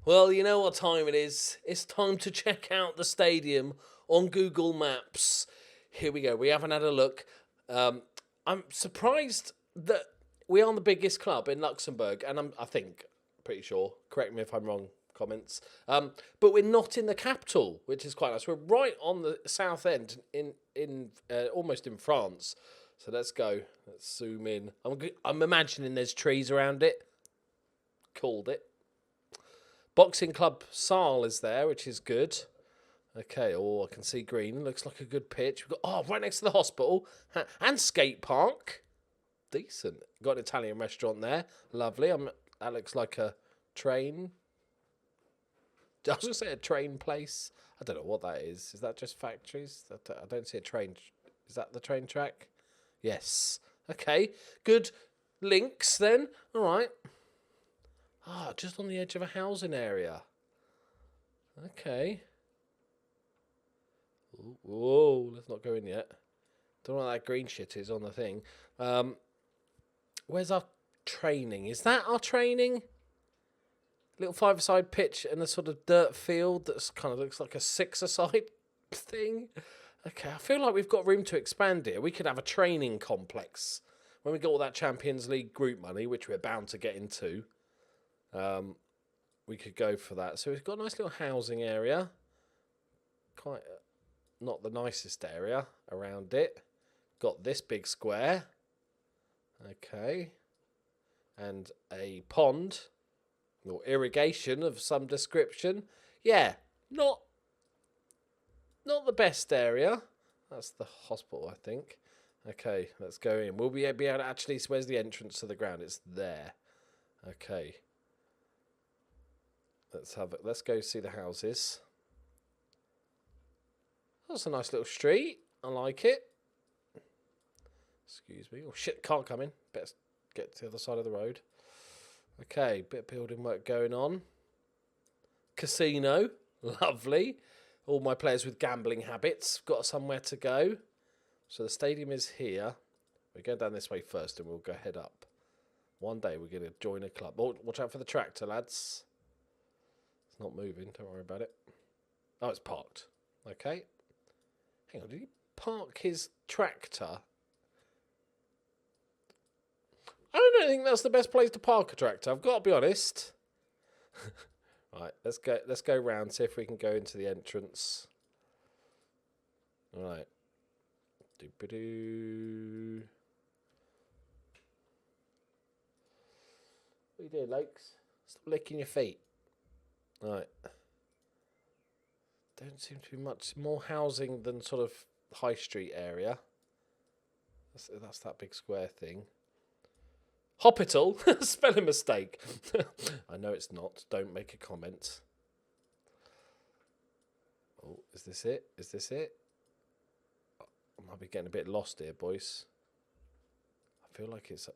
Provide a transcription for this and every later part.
Well, you know what time it is. It's time to check out the stadium on Google Maps. Here we go. We haven't had a look. I'm surprised that we are the biggest club in Luxembourg, and I think, pretty sure, correct me if I'm wrong, comments. But we're not in the capital, which is quite nice. We're right on the south end, in almost in France. So let's go. Let's zoom in. I'm imagining there's trees around it. Called it. Boxing Club Saal is there, which is good. Okay, I can see green. Looks like a good pitch. We've got right next to the hospital and skate park. Decent. Got an Italian restaurant there. Lovely. That looks like a train. I was going to say a train place. I don't know what that is. Is that just factories? I don't see a train. Is that the train track? Yes. Okay. Good links then. All right. Just on the edge of a housing area. Okay. Whoa, let's not go in yet. Don't know what that green shit is on the thing. Where's our training? Is that our training? Little five-a-side pitch and a sort of dirt field that kind of looks like a six-a-side thing. Okay, I feel like we've got room to expand here. We could have a training complex. When we get all that Champions League group money, which we're bound to get into, we could go for that. So we've got a nice little housing area. Quite not the nicest area around it. Got this big square. Okay. And a pond or irrigation of some description. Yeah, not the best area. That's the hospital, I think. Okay, let's go in. We'll be able to actually... So where's the entrance to the ground? It's there. Okay. Let's go see the houses. That's a nice little street. I like it. Excuse me. Oh shit, car coming. Better get to the other side of the road. Okay, bit of building work going on. Casino. Lovely. All my players with gambling habits got somewhere to go. So the stadium is here. We're going down this way first and we'll go head up. One day we're going to join a club. Oh, watch out for the tractor, lads. It's not moving. Don't worry about it. Oh, it's parked. Okay. Hang on. Did he park his tractor? I don't think that's the best place to park a tractor. I've got to be honest. Right. Let's go round. See if we can go into the entrance. All right. Doo-ba-doo. What are you doing, Lakes? Stop licking your feet. Right. Don't seem to be much more housing than sort of high street area. That's that big square thing. Hospital? Spelling mistake. I know it's not. Don't make a comment. Oh, is this it? Is this it? I might be getting a bit lost here, boys. I feel like it's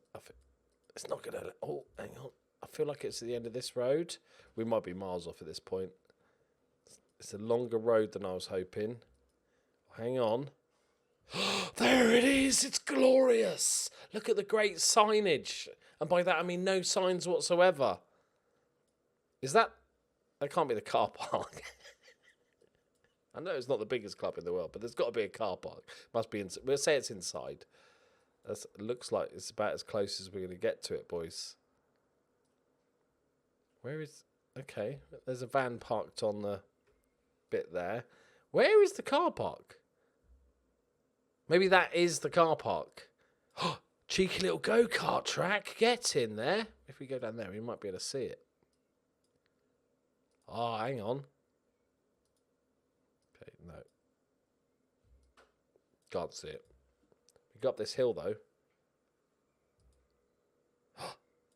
not going to... Oh, hang on. I feel like it's at the end of this road. We might be miles off at this point. It's a longer road than I was hoping. Hang on. There it is. It's glorious. Look at the great signage. And by that, I mean no signs whatsoever. Is that... That can't be the car park. I know it's not the biggest club in the world, but there's got to be a car park. Must be. We'll say it's inside. It looks like it's about as close as we're going to get to it, boys. Where is... Okay, there's a van parked on the bit there. Where is the car park? Maybe that is the car park. Cheeky little go-kart track. Get in there. If we go down there, we might be able to see it. Oh, hang on. Okay, no. Can't see it. We got up this hill, though.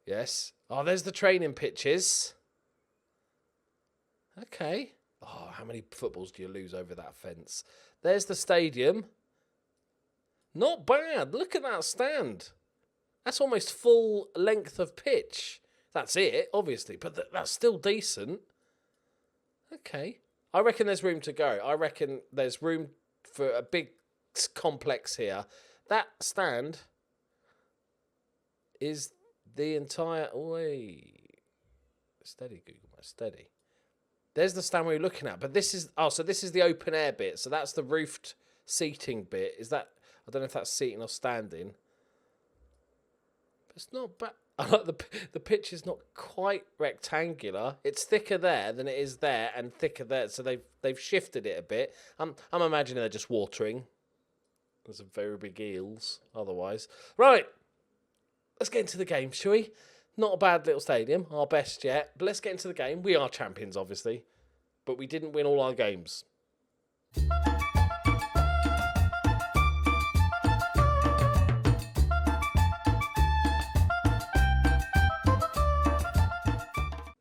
Yes. Oh, there's the training pitches. Okay. Oh, how many footballs do you lose over that fence? There's the stadium. Not bad. Look at that stand. That's almost full length of pitch. That's it, obviously, but that's still decent. Okay. I reckon there's room to go. I reckon there's room for a big complex here. That stand is the entire... Oi. Steady, Google, steady. There's the stand we were looking at. But this is... Oh, so this is the open air bit. So that's the roofed seating bit. Is that... I don't know if that's seating or standing. But it's not bad. I like the pitch is not quite rectangular. It's thicker there than it is there, and thicker there. So they've shifted it a bit. I'm imagining they're just watering. There's some very big eels. Otherwise, right. Let's get into the game, shall we? Not a bad little stadium, our best yet. But let's get into the game. We are champions, obviously, but we didn't win all our games.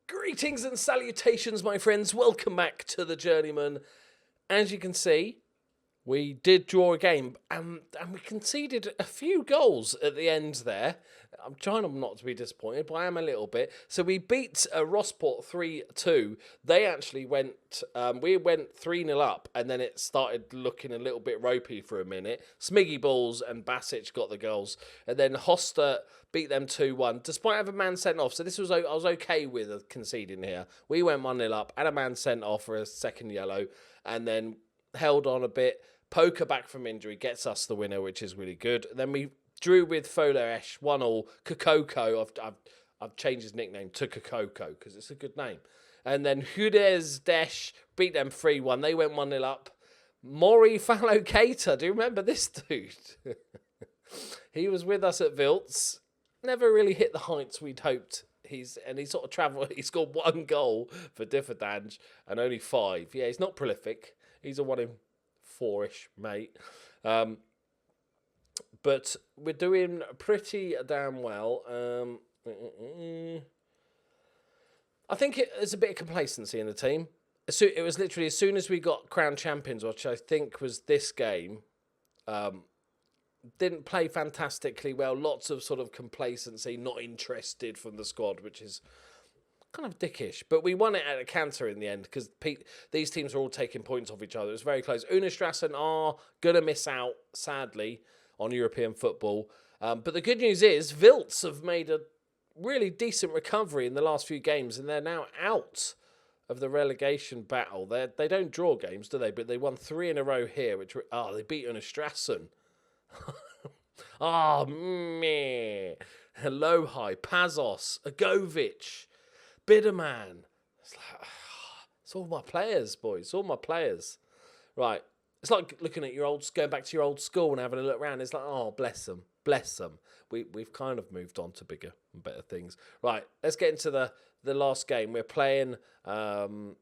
Greetings and salutations, my friends. Welcome back to the Journeyman. As you can see, we did draw a game, and we conceded a few goals at the end there. I'm trying not to be disappointed, but I am a little bit. So we beat Rossport 3-2. They actually went, we went 3-0 up, and then it started looking a little bit ropey for a minute. Smiggy Balls and Basic got the goals, and then Hoster beat them 2-1, despite having a man sent off. So this was, I was okay with conceding here. We went 1-0 up, had a man sent off for a second yellow, and then held on a bit. Poker back from injury gets us the winner, which is really good. Then we drew with Foleresh 1-1. Kokoko, I've changed his nickname to Kokoko because it's a good name. And then Hudez Desh beat them 3-1. They went 1-0 up. Mori Fallocator, do you remember this dude? He was with us at Vilts. Never really hit the heights we'd hoped. He sort of travelled. He scored 1 goal for Differdange and only 5. Yeah, he's not prolific. He's a 1 in 4-ish mate. But we're doing pretty damn well. I think there's a bit of complacency in the team. It was literally as soon as we got crowned champions, which I think was this game, didn't play fantastically well. Lots of sort of complacency, not interested from the squad, which is kind of dickish. But we won it at a canter in the end because these teams are all taking points off each other. It was very close. Unistrassen are going to miss out, sadly, on European football. But the good news is Vilts have made a really decent recovery in the last few games, and they're now out of the relegation battle. They don't draw games, do they? But they won 3 in a row here, which they beat Unistrassen. Meh. Lohai, Pazos, Agovic, Biderman. It's all my players, boys. All my players. Right. It's like looking at going back to your old school and having a look around. It's like, oh, bless them. Bless them. We've kind of moved on to bigger and better things. Right. Let's get into the last game. We're playing Kerjing,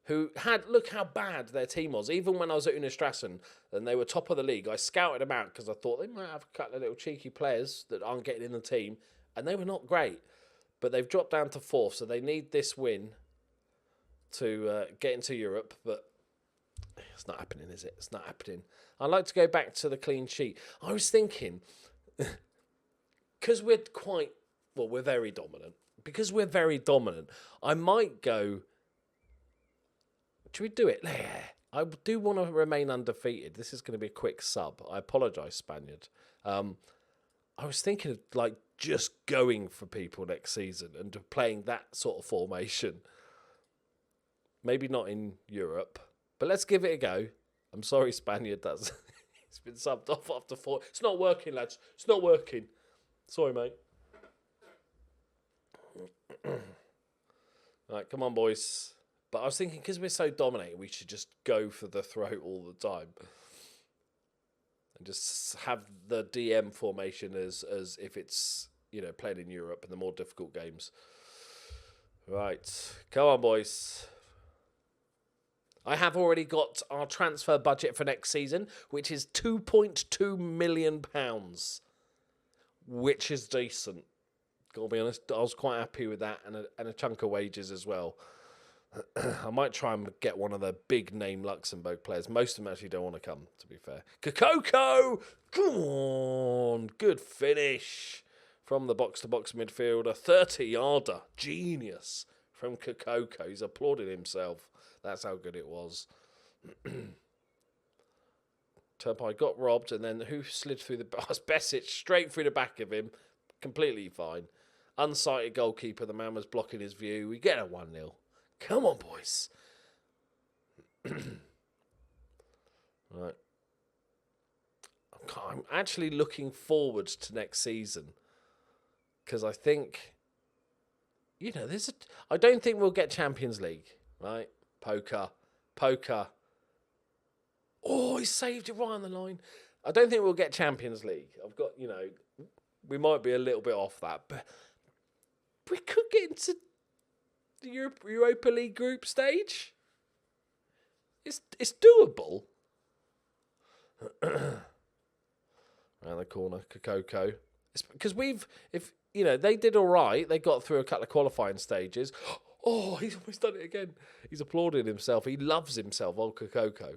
who look how bad their team was. Even when I was at Unistrassen and they were top of the league, I scouted them out because I thought they might have a couple of little cheeky players that aren't getting in the team, and they were not great. But they've dropped down to 4th, so they need this win to get into Europe. But it's not happening, is it? It's not happening. I'd like to go back to the clean sheet. I was thinking, because we're very dominant. Because we're very dominant, I might go... Should we do it? I do want to remain undefeated. This is going to be a quick sub. I apologise, Spaniard. I was thinking of just going for people next season and playing that sort of formation. Maybe not in Europe, but let's give it a go. I'm sorry, Spaniard. It's been subbed off after 4. It's not working, lads. It's not working. Sorry, mate. Right, come on, boys. But I was thinking, because we're so dominating, we should just go for the throat all the time. And just have the DM formation as if it's, played in Europe and the more difficult games. Right. Come on, boys. I have already got our transfer budget for next season, which is £2.2 million. Which is decent. Gotta be honest, I was quite happy with that, and a chunk of wages as well. I might try and get one of the big name Luxembourg players. Most of them actually don't want to come, to be fair. Kokoko! Come on! Good finish from the box-to-box midfielder. 30-yarder. Genius from Kokoko. He's applauded himself. That's how good it was. Turpie got robbed, and then who slid through the... Besic, straight through the back of him. Completely fine. Unsighted goalkeeper. The man was blocking his view. We get a 1-0. Come on, boys. Right. I'm actually looking forward to next season because I think, I don't think we'll get Champions League, right? Poker. Oh, he saved it right on the line. I don't think we'll get Champions League. I've got, we might be a little bit off that, but we could get into the Europa League group stage. It's doable. Around the corner, Kokoko. It's because they did all right. They got through a couple of qualifying stages. Oh, he's almost done it again. He's applauding himself. He loves himself, old Kokoko.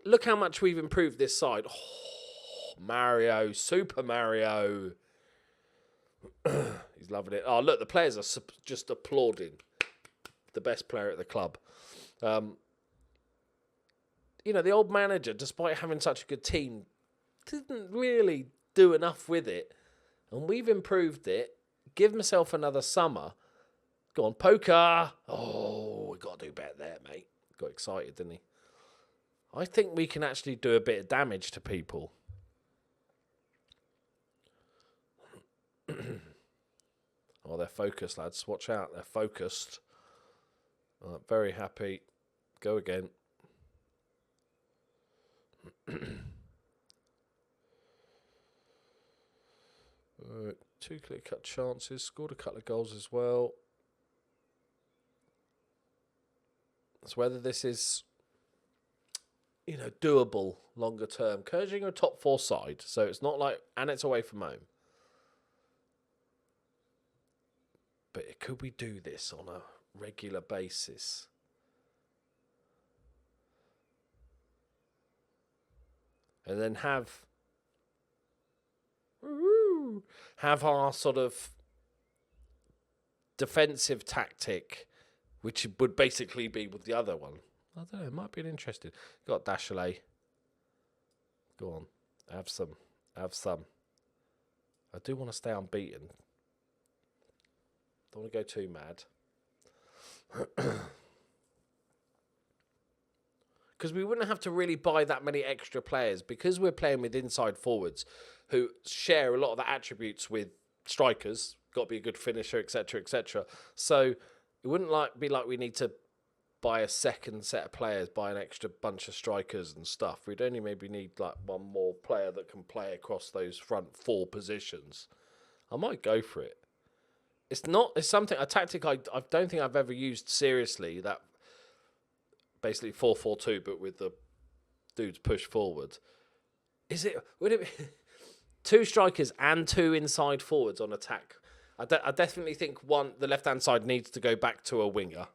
Look how much we've improved this side. Oh, Mario, Super Mario. He's loving it. Oh, look, the players are just applauding the best player at the club. The old manager, despite having such a good team, didn't really do enough with it. And we've improved it. Give myself another summer. Go on, poker. Oh, we got to do better there, mate. Got excited, didn't he? I think we can actually do a bit of damage to people. Oh, they're focused, lads. Watch out. They're focused. Very happy. Go again. Two clear-cut chances. Scored a couple of goals as well. It's whether this is, doable longer term. Encouraging a top four side, so it's not like, and it's away from home. But could we do this on a regular basis? And then have our sort of defensive tactic, which would basically be with the other one. I don't know, it might be an interesting. Got Dashley. Go on. Have some. I do want to stay unbeaten. Don't want to go too mad. Because we wouldn't have to really buy that many extra players because we're playing with inside forwards who share a lot of the attributes with strikers. Got to be a good finisher, etc., etc. So it wouldn't be like we need to buy a second set of players, buy an extra bunch of strikers and stuff. We'd only maybe need like one more player that can play across those front four positions. I might go for it. It's a tactic I don't think I've ever used seriously, that basically 4-4-2, but with the dudes push forward. Would it be 2 strikers and 2 inside forwards on attack? I definitely think the left-hand side needs to go back to a winger.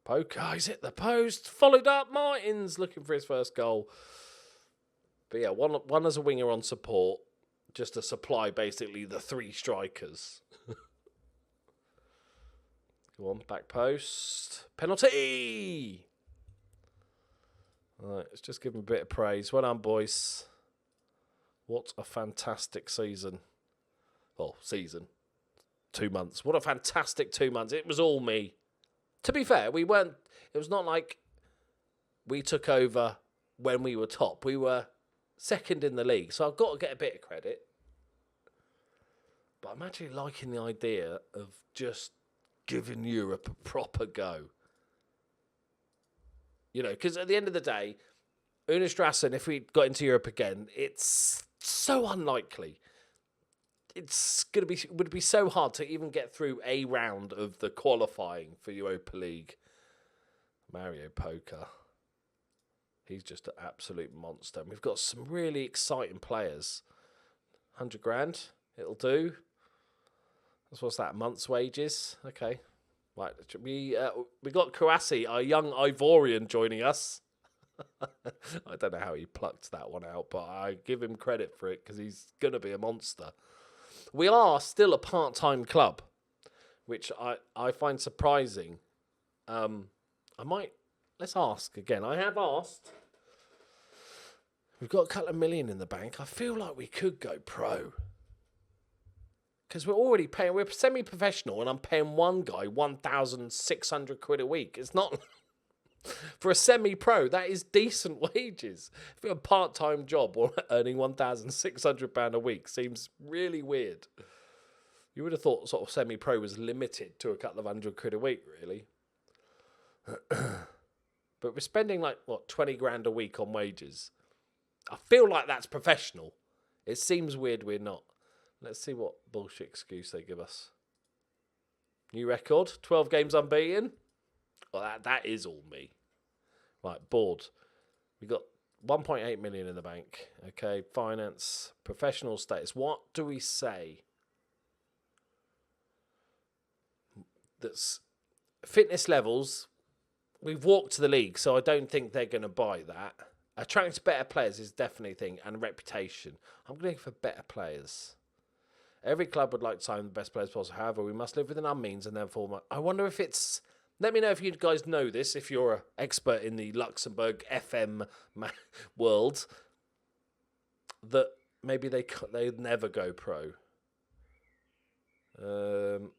Poker, he's hit the post. Followed up, Martins looking for his first goal. But yeah, one as a winger on support, just to supply basically the 3 strikers. Go on, back post. Penalty! All right, let's just give him a bit of praise. Well done, boys. What a fantastic season. Well, season. 2 months. What a fantastic 2 months. It was all me. To be fair, it was not like we took over when we were top. We were second in the league, so I've got to get a bit of credit. But I'm actually liking the idea of just giving Europe a proper go. Because at the end of the day, Unistrassen, if we got into Europe again, it's so unlikely. Would be so hard to even get through a round of the qualifying for Europa League. Mario Poker. He's just an absolute monster. And we've got some really exciting players. 100 grand, it'll do. What's that? A month's wages. Okay, right. We got Kouassi, our young Ivorian, joining us. I don't know how he plucked that one out, but I give him credit for it because he's gonna be a monster. We are still a part-time club, which I find surprising. Let's ask again. I have asked. We've got a couple of million in the bank. I feel like we could go pro. because we're semi-professional, and I'm paying one guy 1,600 quid a week. It's not for a semi-pro. That is decent wages. If you're a part-time job or earning £1,600 a week, seems really weird. You would have thought sort of semi-pro was limited to a couple of £100 a week, really. But we're spending like, what, 20 grand a week on wages. I feel like that's professional. It seems weird we're not. Let's see what bullshit excuse they give us. New record, 12 games unbeaten. Well, that is all me. Right, board. We got 1.8 million in the bank. Okay, finance, professional status. What do we say? That's fitness levels. We've walked to the league, so I don't think they're going to buy that. Attracting better players is definitely a thing, and reputation. I'm going to go for better players. Every club would like to sign the best players possible. However, we must live within our means and therefore... I wonder if it's... Let me know if you guys know this, if you're an expert in the Luxembourg FM world, that maybe they'd never go pro. I'm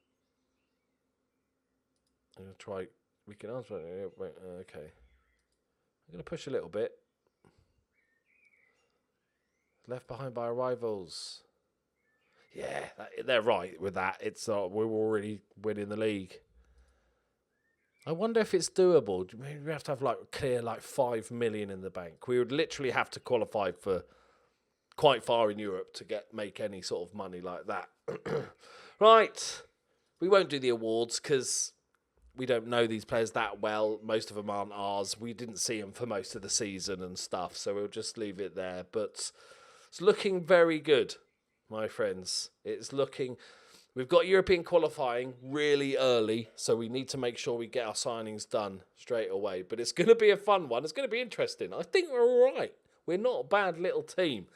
going to try... We can answer it. Okay. I'm going to push a little bit. Left behind by our rivals. Yeah, they're right with that. It's we're already winning the league. I wonder if it's doable. Maybe we have to have clear 5 million in the bank. We would literally have to qualify for quite far in Europe to make any sort of money like that. Right. We won't do the awards because we don't know these players that well. Most of them aren't ours. We didn't see them for most of the season and stuff, so we'll just leave it there. But it's looking very good, my friends. It's looking... We've got European qualifying really early, so we need to make sure we get our signings done straight away. But it's going to be a fun one. It's going to be interesting. I think we're all right. We're not a bad little team.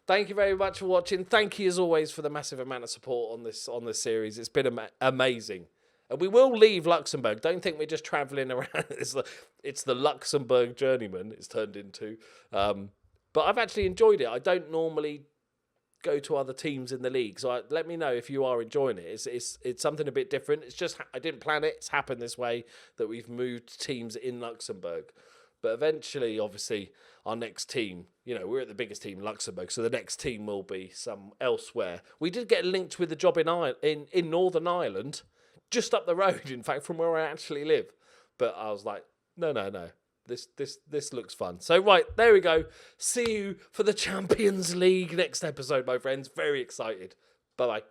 Thank you very much for watching. Thank you, as always, for the massive amount of support on this series. It's been amazing. And we will leave Luxembourg. Don't think we're just travelling around. It's the Luxembourg Journeyman it's turned into. But I've actually enjoyed it. I don't normally go to other teams in the league, so let me know if you are enjoying it. It's something a bit different. It's just I didn't plan it. It's happened this way that we've moved teams in Luxembourg. But eventually, obviously, our next team, we're at the biggest team in Luxembourg, so the next team will be some elsewhere. We did get linked with a job in Northern Ireland, just up the road, in fact, from where I actually live. But I was like, no. This looks fun. So, right, there we go. See you for the Champions League next episode, my friends. Very excited. Bye-bye.